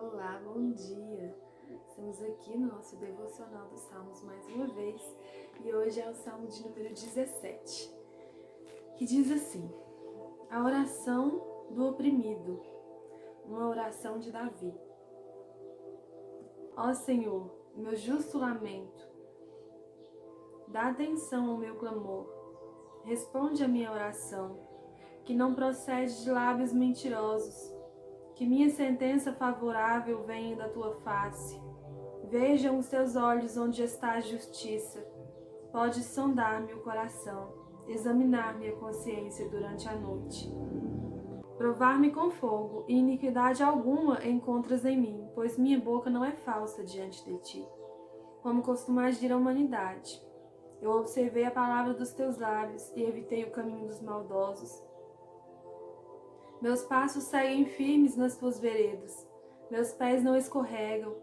Olá, bom dia! Estamos aqui no nosso devocional dos Salmos mais uma vez e hoje é o Salmo de número 17, que diz assim: a oração do oprimido, uma oração de Davi. Ó Senhor, meu justo lamento, dá atenção ao meu clamor, responde a minha oração, que não procede de lábios mentirosos. Que minha sentença favorável venha da tua face. Vejam os teus olhos onde está a justiça. Podes sondar-me o coração, examinar minha consciência durante a noite. Provar-me com fogo, e iniquidade alguma encontras em mim, pois minha boca não é falsa diante de ti. Como costumais dir a humanidade. Eu observei a palavra dos teus lábios e evitei o caminho dos maldosos. Meus passos seguem firmes nas tuas veredas, meus pés não escorregam.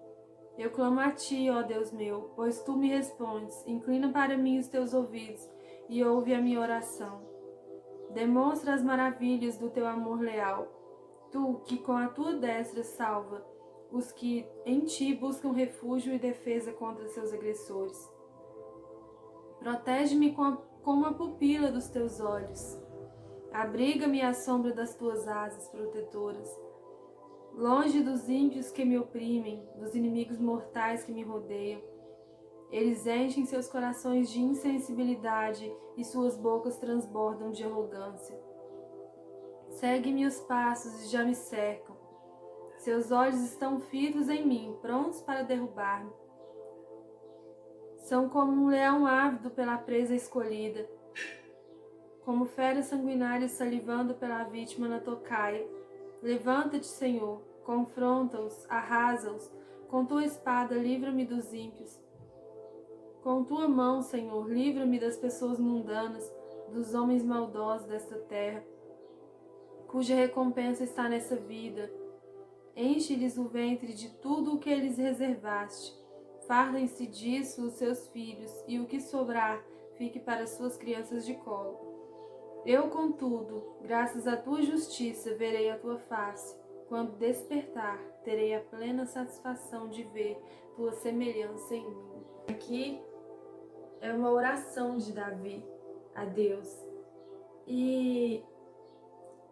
Eu clamo a ti, ó Deus meu, pois tu me respondes. Inclina para mim os teus ouvidos e ouve a minha oração. Demonstra as maravilhas do teu amor leal, tu que com a tua destra salva os que em ti buscam refúgio e defesa contra seus agressores. Protege-me com a pupila dos teus olhos. Abriga-me à sombra das tuas asas protetoras, longe dos ímpios que me oprimem, dos inimigos mortais que me rodeiam. Eles enchem seus corações de insensibilidade e suas bocas transbordam de arrogância. Segue-me os passos e já me cercam. Seus olhos estão fitos em mim, prontos para derrubar-me. São como um leão ávido pela presa escolhida, como fera sanguinária salivando pela vítima na tocaia. Levanta-te, Senhor, confronta-os, arrasa-os. Com tua espada, livra-me dos ímpios. Com tua mão, Senhor, livra-me das pessoas mundanas, dos homens maldosos desta terra, cuja recompensa está nessa vida. Enche-lhes o ventre de tudo o que eles reservaste. Fardem-se disso os seus filhos, e o que sobrar fique para suas crianças de colo. Eu, contudo, graças à tua justiça, verei a tua face. Quando despertar, terei a plena satisfação de ver tua semelhança em mim. Aqui é uma oração de Davi a Deus. E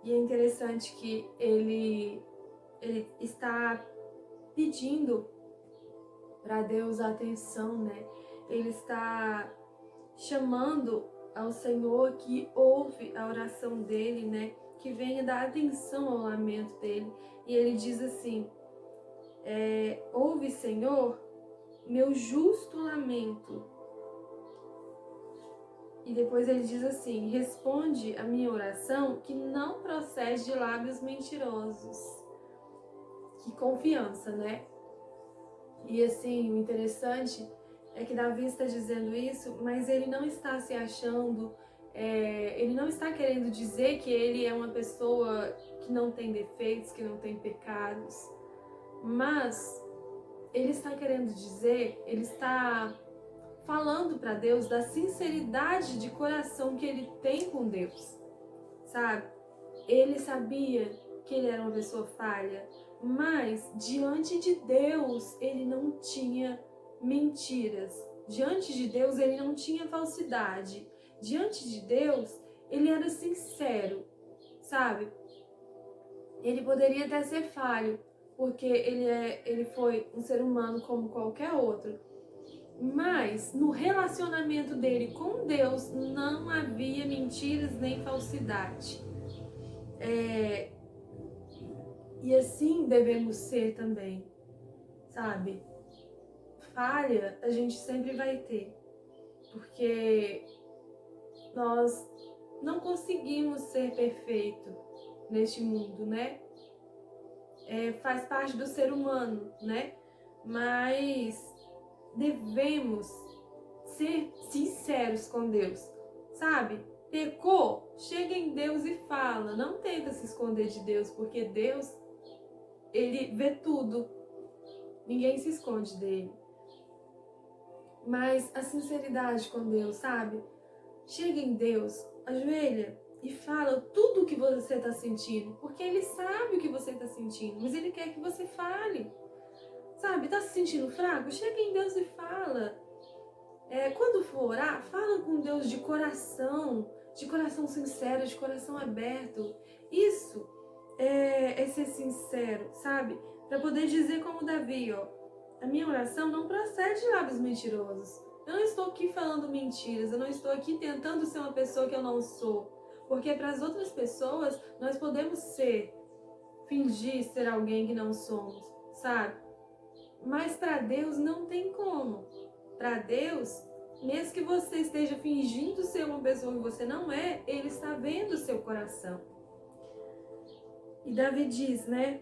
é interessante que ele está pedindo para Deus atenção, né? Ele está chamando ao Senhor que ouve a oração dele, né? Que venha dar atenção ao lamento dele. E ele diz assim: ouve, Senhor, meu justo lamento. E depois ele diz assim: responde a minha oração que não procede de lábios mentirosos. Que confiança, né? E assim, o interessante é que Davi está dizendo isso, mas ele não está se achando, ele não está querendo dizer que ele é uma pessoa que não tem defeitos, que não tem pecados, mas ele está querendo dizer, ele está falando para Deus da sinceridade de coração que ele tem com Deus, sabe? Ele sabia que ele era uma pessoa falha, mas diante de Deus ele não tinha mentiras. Diante de Deus ele não tinha falsidade. Diante de Deus ele era sincero, sabe? Ele poderia até ser falho, porque ele foi um ser humano como qualquer outro. Mas no relacionamento dele com Deus não havia mentiras nem falsidade. E assim devemos ser também, sabe? Falha a gente sempre vai ter, porque nós não conseguimos ser perfeito neste mundo, né? Faz parte do ser humano, né? Mas devemos ser sinceros com Deus, sabe? Pecou, chega em Deus e fala. Não tenta se esconder de Deus, porque Deus, ele vê tudo. Ninguém se esconde dele. Mas a sinceridade com Deus, sabe? Chega em Deus, ajoelha, e fala tudo o que você está sentindo, porque ele sabe o que você está sentindo, mas ele quer que você fale. Sabe, tá se sentindo fraco? Chega em Deus e fala. Quando for orar, fala com Deus de coração sincero, de coração aberto. Isso é ser sincero, sabe? Para poder dizer como Davi, ó, a minha oração não procede de lábios mentirosos. Eu não estou aqui falando mentiras, eu não estou aqui tentando ser uma pessoa que eu não sou. Porque para as outras pessoas, nós podemos fingir ser alguém que não somos, sabe? Mas para Deus não tem como. Para Deus, mesmo que você esteja fingindo ser uma pessoa que você não é, Ele está vendo o seu coração. E Davi diz, né?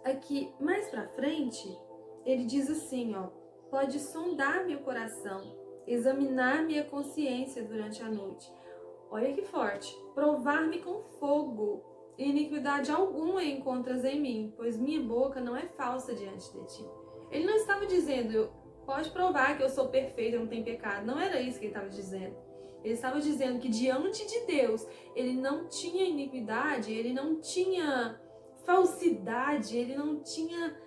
Aqui, mais pra frente, ele diz assim, ó: pode sondar meu coração, examinar minha consciência durante a noite. Olha que forte. Provar-me com fogo. Iniquidade alguma encontras em mim, pois minha boca não é falsa diante de ti. Ele não estava dizendo, pode provar que eu sou perfeito, eu não tenho pecado. Não era isso que ele estava dizendo. Ele estava dizendo que diante de Deus, ele não tinha iniquidade, ele não tinha falsidade, ele não tinha,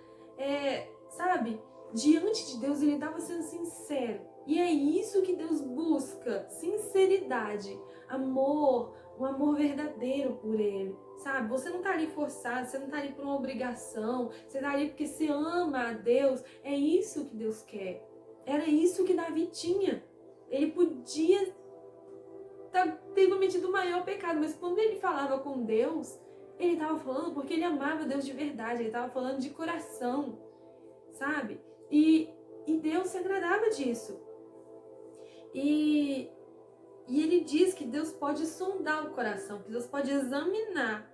sabe? Diante de Deus, ele estava sendo sincero. E é isso que Deus busca, sinceridade, amor, um amor verdadeiro por Ele, sabe? Você não tá ali forçado, você não tá ali por uma obrigação, você tá ali porque você ama a Deus. É isso que Deus quer. Era isso que Davi tinha. Ele podia ter cometido o maior pecado, mas quando ele falava com Deus, ele estava falando porque ele amava Deus de verdade, ele estava falando de coração, sabe? E Deus se agradava disso. E ele diz que Deus pode sondar o coração, que Deus pode examinar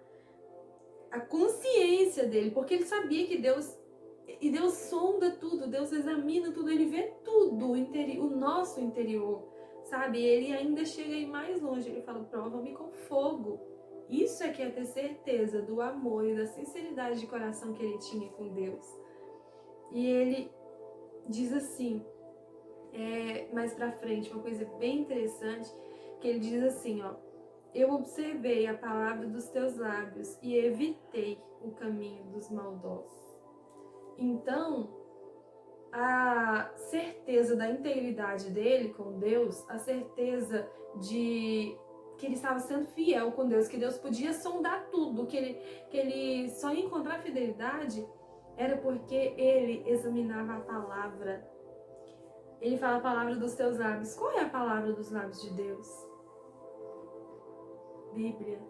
a consciência dele, porque ele sabia que Deus sonda tudo, Deus examina tudo, ele vê tudo, o nosso interior, sabe? Ele ainda chega aí mais longe, ele fala, prova-me com fogo. Isso é que é ter certeza do amor e da sinceridade de coração que ele tinha com Deus. E ele diz assim, mais pra frente, uma coisa bem interessante, que ele diz assim, ó: eu observei a palavra dos teus lábios e evitei o caminho dos maldosos. Então, a certeza da integridade dele com Deus, a certeza de que ele estava sendo fiel com Deus, que Deus podia sondar tudo, que ele só ia encontrar fidelidade, era porque ele examinava a palavra. Ele fala a palavra dos teus lábios. Qual é a palavra dos lábios de Deus? Bíblia.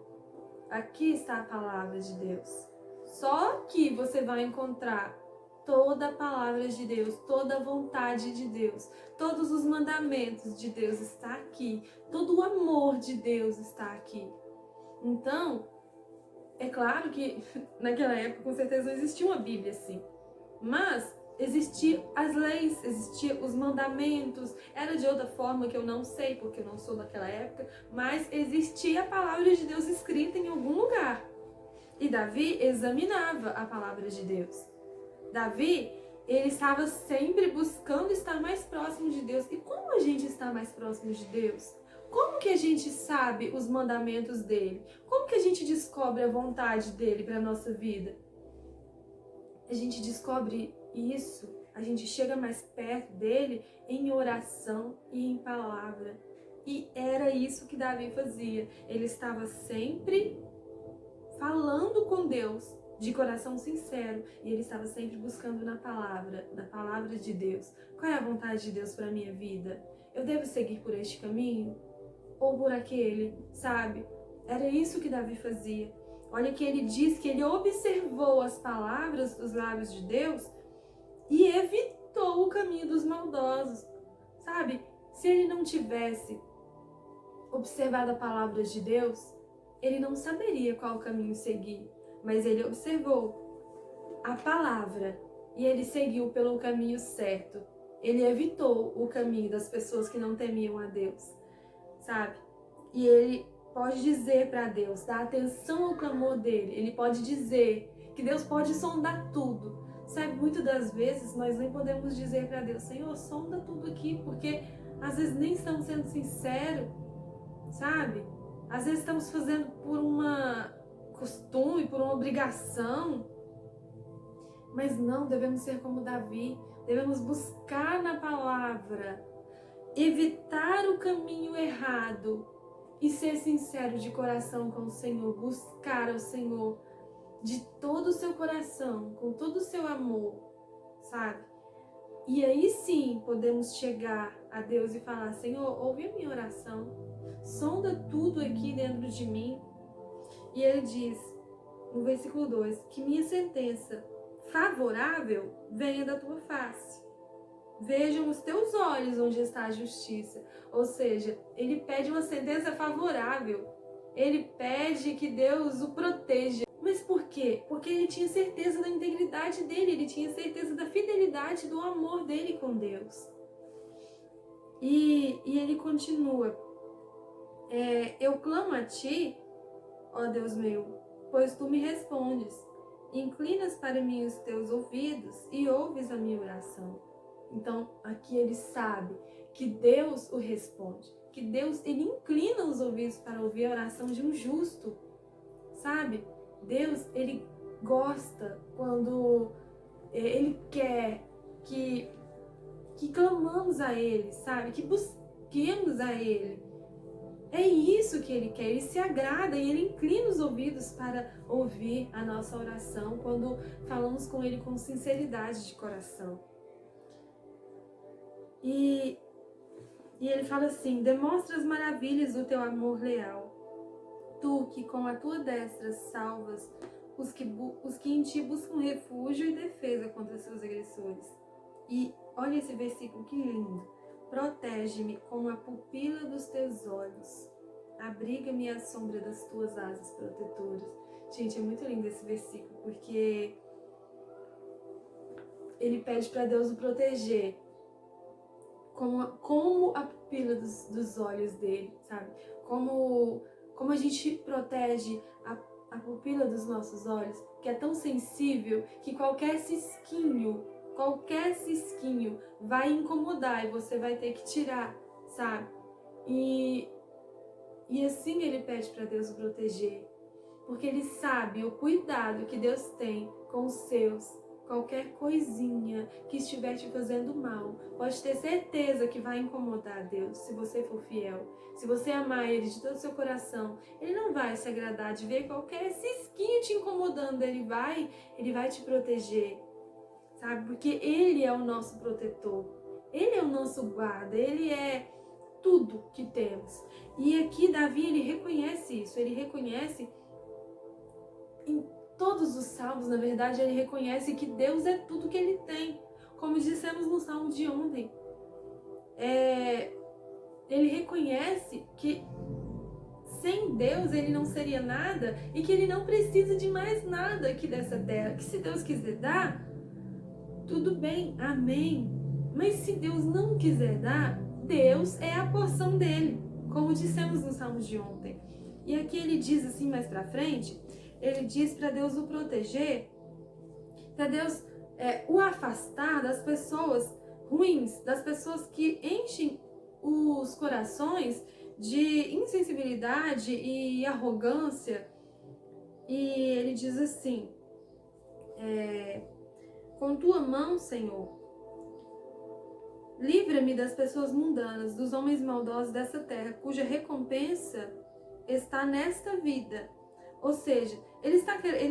Aqui está a palavra de Deus. Só que você vai encontrar toda a palavra de Deus, toda a vontade de Deus, todos os mandamentos de Deus está aqui, todo o amor de Deus está aqui. Então, é claro que naquela época com certeza não existia uma Bíblia assim, mas existiam as leis, existiam os mandamentos, era de outra forma que eu não sei, porque eu não sou daquela época, mas existia a palavra de Deus escrita em algum lugar. E Davi examinava a palavra de Deus. Davi, ele estava sempre buscando estar mais próximo de Deus. E como a gente está mais próximo de Deus? Como que a gente sabe os mandamentos dele? Como que a gente descobre a vontade dele para a nossa vida? A gente descobre isso, a gente chega mais perto dele em oração e em palavra. E era isso que Davi fazia. Ele estava sempre falando com Deus de coração sincero, e ele estava sempre buscando na palavra de Deus. Qual é a vontade de Deus para a minha vida? Eu devo seguir por este caminho? Ou por aquele, sabe? Era isso que Davi fazia. Olha que ele diz que ele observou as palavras dos lábios de Deus e evitou o caminho dos maldosos, sabe? Se ele não tivesse observado a palavra de Deus, ele não saberia qual caminho seguir. Mas ele observou a palavra e ele seguiu pelo caminho certo. Ele evitou o caminho das pessoas que não temiam a Deus, sabe? E ele pode dizer para Deus, dar atenção ao clamor dele. Ele pode dizer que Deus pode sondar tudo. Sabe, muitas das vezes nós nem podemos dizer para Deus, Senhor, sonda tudo aqui, porque às vezes nem estamos sendo sinceros, sabe? Às vezes estamos fazendo por uma costume, por uma obrigação, mas não, devemos ser como Davi, devemos buscar na palavra, evitar o caminho errado e ser sincero de coração com o Senhor, buscar ao Senhor de todo o seu coração, com todo o seu amor, sabe? E aí sim podemos chegar a Deus e falar: Senhor, ouve a minha oração, sonda tudo aqui dentro de mim. E ele diz, no versículo 2, que minha sentença favorável venha da tua face. Vejam os teus olhos onde está a justiça. Ou seja, ele pede uma sentença favorável. Ele pede que Deus o proteja. Mas por quê? Porque ele tinha certeza da integridade dele, ele tinha certeza da fidelidade, do amor dele com Deus. E ele continua: eu clamo a ti, ó Deus meu, pois tu me respondes. Inclinas para mim os teus ouvidos e ouves a minha oração. Então, aqui ele sabe que Deus o responde, que Deus, ele inclina os ouvidos para ouvir a oração de um justo, sabe? Deus, ele gosta quando ele quer que clamamos a ele, sabe? Que busquemos a ele. É isso que ele quer, ele se agrada e ele inclina os ouvidos para ouvir a nossa oração quando falamos com ele com sinceridade de coração. E ele fala assim: demonstra as maravilhas do teu amor leal. Tu que com a tua destra salvas os que em ti buscam refúgio e defesa contra seus agressores. E olha esse versículo, que lindo. Protege-me com a pupila dos teus olhos. Abriga-me à sombra das tuas asas protetoras. Gente, é muito lindo esse versículo, porque ele pede para Deus o proteger como a pupila dos olhos dele, sabe? Como a gente protege a pupila dos nossos olhos, que é tão sensível que qualquer cisquinho vai incomodar e você vai ter que tirar, sabe? E assim ele pede para Deus o proteger, porque ele sabe o cuidado que Deus tem com os seus. Qualquer coisinha que estiver te fazendo mal, pode ter certeza que vai incomodar a Deus, se você for fiel. Se você amar Ele de todo o seu coração, Ele não vai se agradar de ver qualquer cisquinho te incomodando. Ele vai te proteger, sabe? Porque Ele é o nosso protetor, Ele é o nosso guarda, Ele é tudo que temos. E aqui Davi, ele reconhece isso, ele reconhece em todos os salmos, na verdade, ele reconhece que Deus é tudo que ele tem. Como dissemos no salmo de ontem, ele reconhece que sem Deus ele não seria nada e que ele não precisa de mais nada aqui dessa terra. Que se Deus quiser dar, tudo bem, amém. Mas se Deus não quiser dar, Deus é a porção dele, como dissemos no salmo de ontem. E aqui ele diz assim mais pra frente, ele diz para Deus o proteger, para Deus o afastar das pessoas ruins, das pessoas que enchem os corações de insensibilidade e arrogância. E ele diz assim: com tua mão, Senhor, livra-me das pessoas mundanas, dos homens maldosos dessa terra, cuja recompensa está nesta vida. Ou seja, ele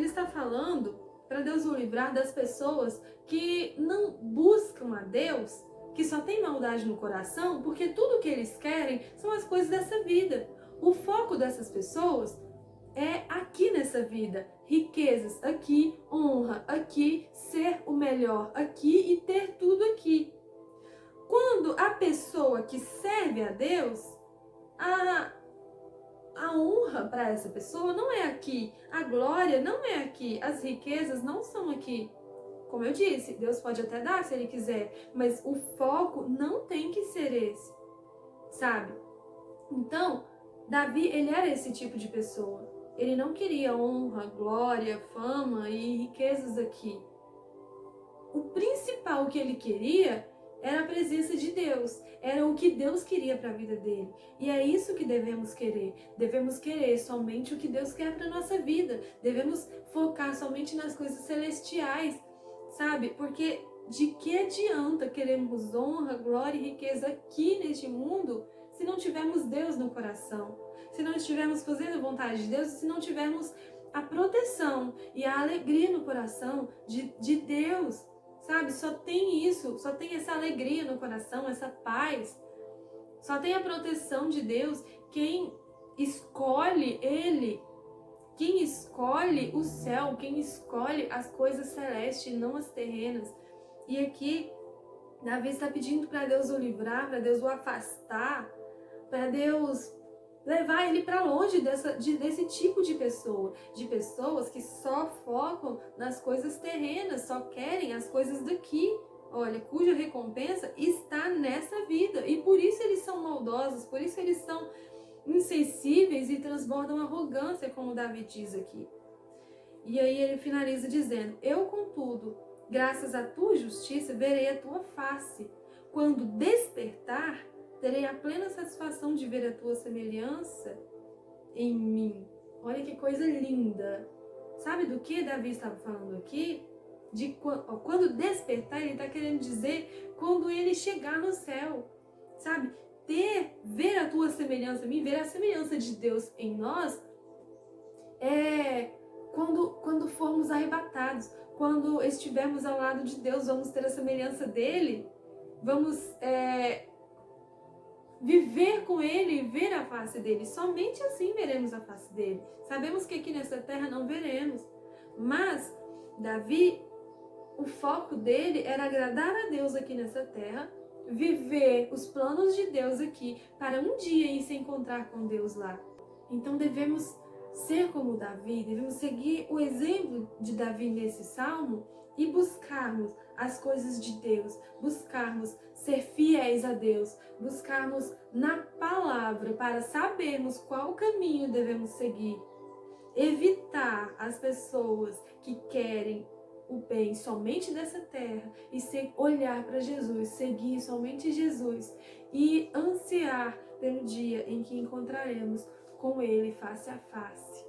está falando para Deus o livrar das pessoas que não buscam a Deus, que só tem maldade no coração, porque tudo que eles querem são as coisas dessa vida. O foco dessas pessoas é aqui nessa vida. Riquezas aqui, honra aqui, ser o melhor aqui e ter tudo aqui. Quando a pessoa que serve a Deus, a honra para essa pessoa não é aqui, a glória não é aqui, as riquezas não são aqui. Como eu disse, Deus pode até dar se Ele quiser, mas o foco não tem que ser esse, sabe? Então, Davi, ele era esse tipo de pessoa. Ele não queria honra, glória, fama e riquezas aqui. O principal que ele queria era a presença de Deus, era o que Deus queria para a vida dele. E é isso que devemos querer. Devemos querer somente o que Deus quer para nossa vida. Devemos focar somente nas coisas celestiais, sabe? Porque de que adianta queremos honra, glória e riqueza aqui neste mundo se não tivermos Deus no coração? Se não estivermos fazendo a vontade de Deus, se não tivermos a proteção e a alegria no coração de Deus, sabe? Só tem isso, só tem essa alegria no coração, essa paz. Só tem a proteção de Deus quem escolhe Ele, quem escolhe o céu, quem escolhe as coisas celestes, não as terrenas. E aqui, Davi está pedindo para Deus o livrar, para Deus o afastar, para Deus levar ele para longe desse tipo de pessoas que só focam nas coisas terrenas, só querem as coisas daqui, olha, cuja recompensa está nessa vida, e por isso eles são maldosos, por isso eles são insensíveis e transbordam arrogância, como Davi diz aqui. E aí ele finaliza dizendo: eu, contudo, graças à tua justiça, verei a tua face. Quando despertar, terei a plena satisfação de ver a tua semelhança em mim. Olha que coisa linda. Sabe do que Davi estava falando aqui? De quando despertar, ele está querendo dizer quando ele chegar no céu. Sabe? Ver a tua semelhança em mim, ver a semelhança de Deus em nós, quando formos arrebatados, quando estivermos ao lado de Deus, vamos ter a semelhança dele, vamos viver com ele e ver a face dele. Somente assim veremos a face dele. Sabemos que aqui nessa terra não veremos, mas Davi, o foco dele era agradar a Deus aqui nessa terra, viver os planos de Deus aqui, para um dia ir se encontrar com Deus lá. Então devemos ser como Davi, devemos seguir o exemplo de Davi nesse salmo e buscarmos as coisas de Deus, buscarmos ser fiéis a Deus, buscarmos na palavra para sabermos qual caminho devemos seguir, evitar as pessoas que querem o bem somente dessa terra e olhar para Jesus, seguir somente Jesus e ansiar pelo dia em que encontraremos com Ele face a face.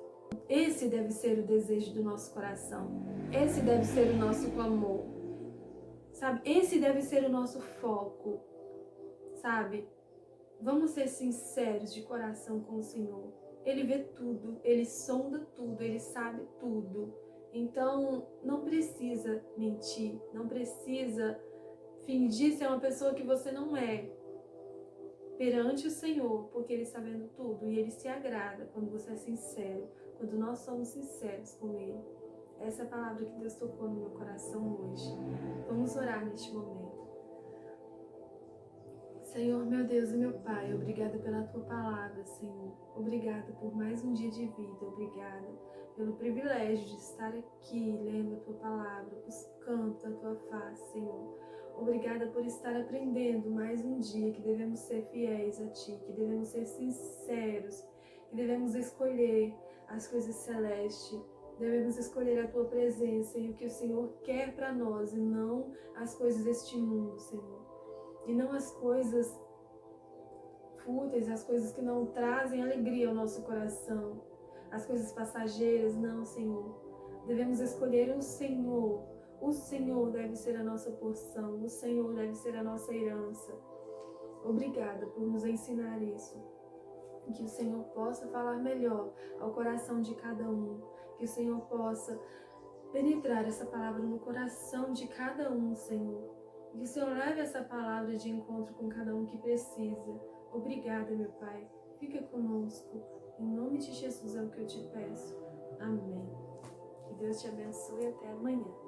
Esse deve ser o desejo do nosso coração. Esse deve ser o nosso clamor. Sabe? Esse deve ser o nosso foco. Sabe? Vamos ser sinceros de coração com o Senhor. Ele vê tudo, Ele sonda tudo, Ele sabe tudo. Então, não precisa mentir, não precisa fingir ser uma pessoa que você não é perante o Senhor, porque Ele está vendo tudo e Ele se agrada quando você é sincero, quando nós somos sinceros com Ele. Essa é a palavra que Deus tocou no meu coração hoje. Vamos orar neste momento. Senhor, meu Deus e meu Pai, obrigada pela Tua palavra, Senhor. Obrigada por mais um dia de vida. Obrigada pelo privilégio de estar aqui, lendo a Tua palavra, buscando a Tua face, Senhor. Obrigada por estar aprendendo mais um dia que devemos ser fiéis a Ti, que devemos ser sinceros, que devemos escolher as coisas celestes, devemos escolher a Tua presença e o que o Senhor quer para nós, e não as coisas deste mundo, Senhor. E não as coisas fúteis, as coisas que não trazem alegria ao nosso coração, as coisas passageiras, não, Senhor. Devemos escolher o Senhor. O Senhor deve ser a nossa porção, o Senhor deve ser a nossa herança. Obrigada por nos ensinar isso. Que o Senhor possa falar melhor ao coração de cada um, que o Senhor possa penetrar essa palavra no coração de cada um, Senhor. Que o Senhor leve essa palavra de encontro com cada um que precisa. Obrigada, meu Pai. Fica conosco. Em nome de Jesus é o que eu te peço. Amém. Que Deus te abençoe e até amanhã.